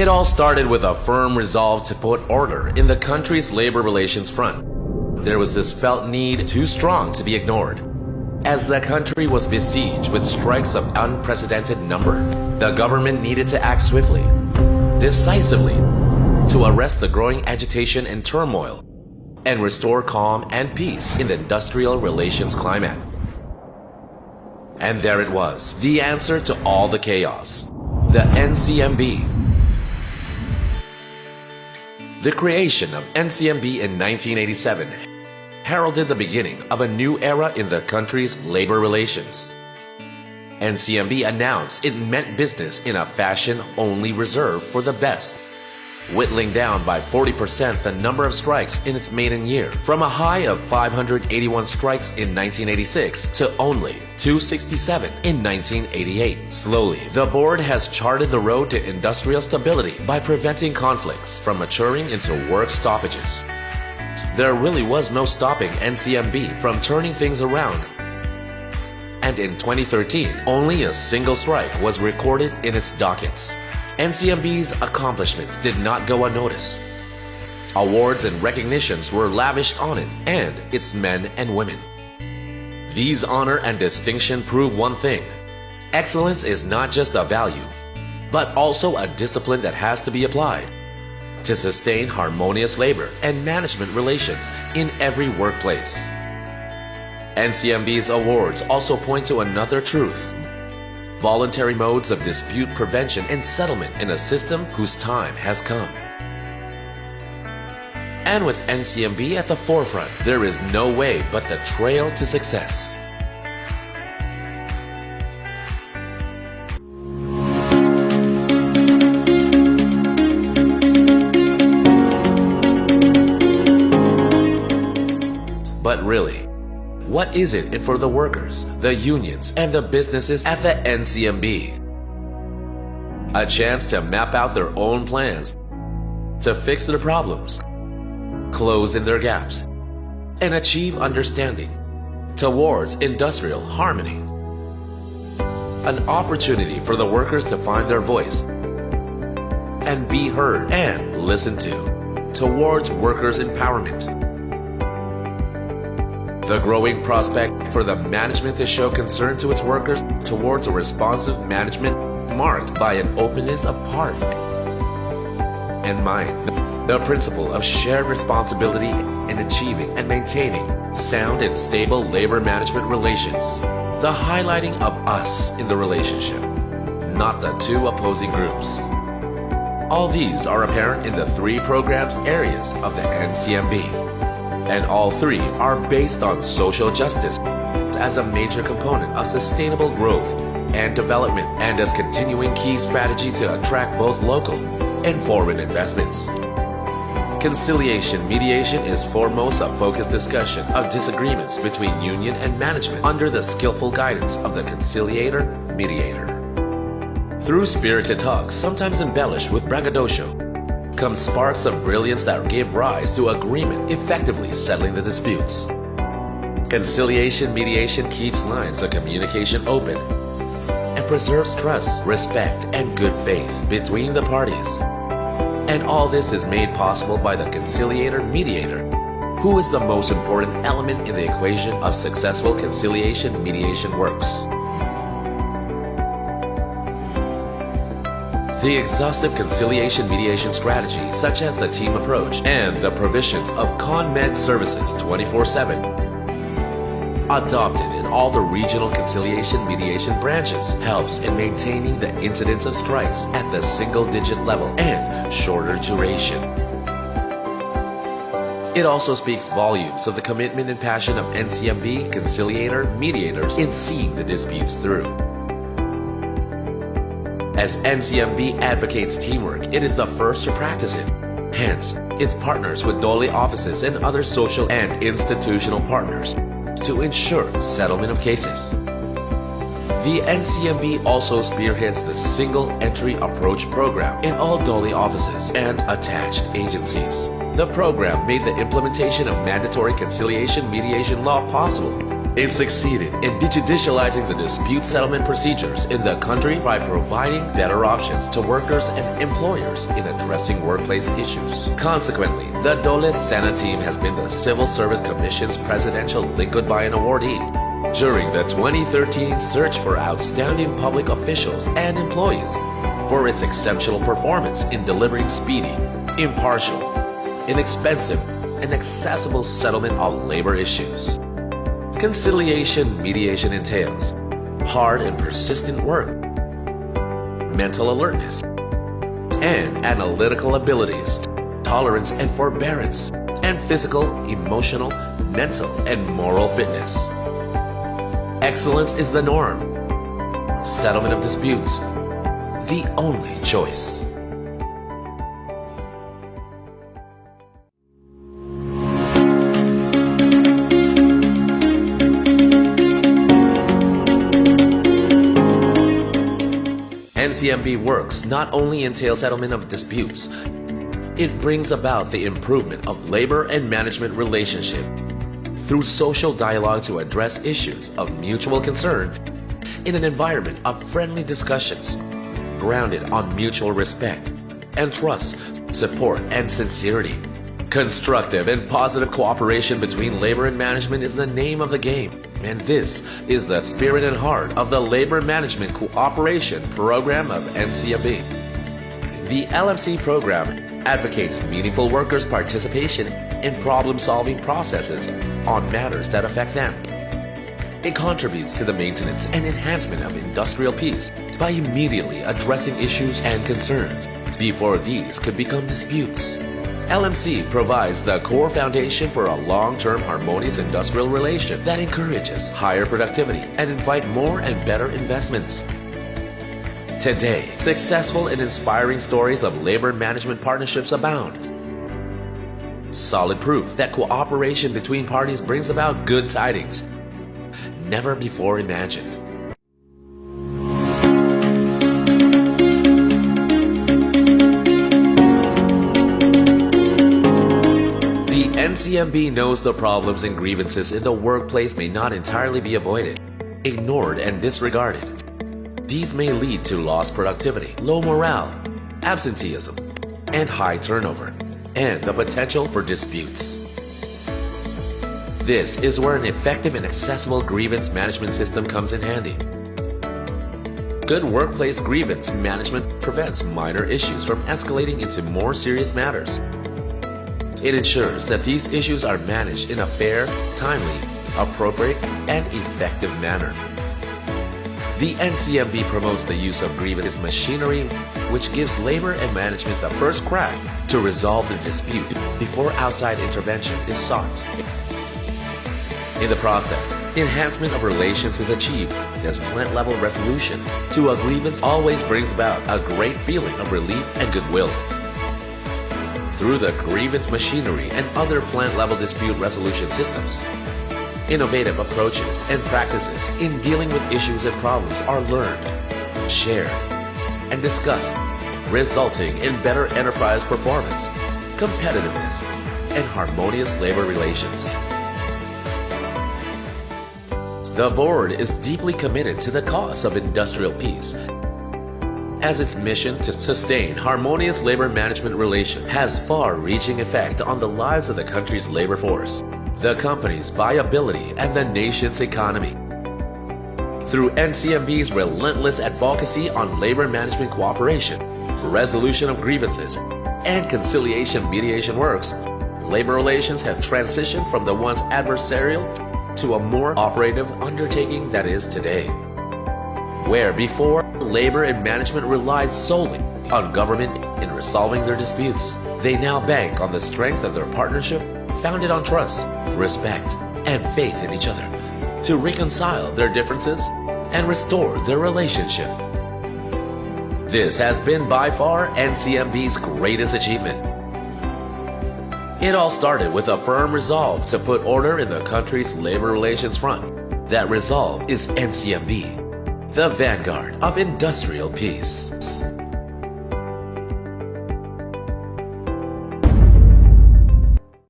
It all started with a firm resolve to put order in the country's labor relations front. There was this felt need too strong to be ignored. As the country was besieged with strikes of unprecedented number, the government needed to act swiftly, decisively, to arrest the growing agitation and turmoil and restore calm and peace in the industrial relations climate. And there it was, the answer to all the chaos, the NCMB. The creation of NCMB in 1987 heralded the beginning of a new era in the country's labor relations. NCMB announced it meant business in a fashion only reserved for the best, whittling down by 40% the number of strikes in its maiden year, from a high of 581 strikes in 1986 to only 267 in 1988. Slowly, the board has charted the road to industrial stability by preventing conflicts from maturing into work stoppages. There really was no stopping NCMB from turning things around. And in 2013, only a single strike was recorded in its dockets. NCMB's accomplishments did not go unnoticed. Awards and recognitions were lavished on it and its men and women. These honor and distinction prove one thing: excellence is not just a value, but also a discipline that has to be applied to sustain harmonious labor and management relations in every workplace. NCMB's awards also point to another truth: voluntary modes of dispute prevention and settlement in a system whose time has come. And with NCMB at the forefront, there is no way but the trail to success. But really, what is it for the workers, the unions, and the businesses at the NCMB? A chance to map out their own plans, to fix their problems, close in their gaps, and achieve understanding towards industrial harmony. An opportunity for the workers to find their voice and be heard and listened to towards workers' empowerment. The growing prospect for the management to show concern to its workers towards a responsive management marked by an openness of heart and mind. The principle of shared responsibility in achieving and maintaining sound and stable labor management relations. The highlighting of us in the relationship, not the two opposing groups. All these are apparent in the three programs areas of the NCMB. And all three are based on social justice as a major component of sustainable growth and development, and as continuing key strategy to attract both local and foreign investments. Conciliation mediation is foremost a focused discussion of disagreements between union and management under the skillful guidance of the conciliator mediator. Through spirited talks, sometimes embellished with braggadocio, come sparks of brilliance that give rise to agreement, effectively settling the disputes. Conciliation mediation keeps lines of communication open and preserves trust, respect, and good faith between the parties. And all this is made possible by the conciliator mediator, who is the most important element in the equation of successful conciliation mediation works. The exhaustive conciliation mediation strategy, such as the team approach and the provisions of ConMed services 24/7, adopted in all the regional conciliation mediation branches, helps in maintaining the incidence of strikes at the single-digit level and shorter duration. It also speaks volumes of the commitment and passion of NCMB conciliator mediators in seeing the disputes through. As NCMB advocates teamwork, it is the first to practice it. Hence, it partners with Dole offices and other social and institutional partners to ensure settlement of cases. The NCMB also spearheads the Single Entry Approach program in all Dole offices and attached agencies. The program made the implementation of mandatory conciliation mediation law possible It succeeded in digitalizing the dispute settlement procedures in the country by providing better options to workers and employers in addressing workplace issues. Consequently, the Dole Sena team has been the Civil Service Commission's Presidential Lingkod Bayan awardee during the 2013 search for outstanding public officials and employees for its exceptional performance in delivering speedy, impartial, inexpensive, and accessible settlement of labor issues. Conciliation mediation entails hard and persistent work, mental alertness, and analytical abilities, tolerance and forbearance, and physical, emotional, mental, and moral fitness. Excellence is the norm. Settlement of disputes, the only choice. NCMB works not only entail settlement of disputes, it brings about the improvement of labor and management relationship through social dialogue to address issues of mutual concern in an environment of friendly discussions grounded on mutual respect and trust, support, and sincerity. Constructive and positive cooperation between labor and management is the name of the game. And this is the spirit and heart of the Labor Management Cooperation Program of NCMB. The LMC program advocates meaningful workers' participation in problem-solving processes on matters that affect them. It contributes to the maintenance and enhancement of industrial peace by immediately addressing issues and concerns before these could become disputes. LMC provides the core foundation for a long-term harmonious industrial relation that encourages higher productivity and invite more and better investments. Today, successful and inspiring stories of labor management partnerships abound. Solid proof that cooperation between parties brings about good tidings, never before imagined. NCMB knows the problems and grievances in the workplace may not entirely be avoided, ignored, and disregarded. These may lead to lost productivity, low morale, absenteeism, and high turnover, and the potential for disputes. This is where an effective and accessible grievance management system comes in handy. Good workplace grievance management prevents minor issues from escalating into more serious matters. It ensures that these issues are managed in a fair, timely, appropriate, and effective manner. The NCMB promotes the use of grievance machinery, which gives labor and management the first crack to resolve the dispute before outside intervention is sought. In the process, enhancement of relations is achieved as plant-level resolution to a grievance always brings about a great feeling of relief and goodwill. Through the grievance machinery and other plant-level dispute resolution systems, innovative approaches and practices in dealing with issues and problems are learned, shared, and discussed, resulting in better enterprise performance, competitiveness, and harmonious labor relations. The board is deeply committed to the cause of industrial peace, as its mission to sustain harmonious labor management relations has far-reaching effect on the lives of the country's labor force, the company's viability, and the nation's economy. Through NCMB's relentless advocacy on labor management cooperation, resolution of grievances, and conciliation mediation works, labor relations have transitioned from the once adversarial to a more operative undertaking that is today. Where before, labor and management relied solely on government in resolving their disputes, they now bank on the strength of their partnership founded on trust, respect, and faith in each other to reconcile their differences and restore their relationship. This has been by far NCMB's greatest achievement. It all started with a firm resolve to put order in the country's labor relations front. That resolve is NCMB, the vanguard of industrial peace.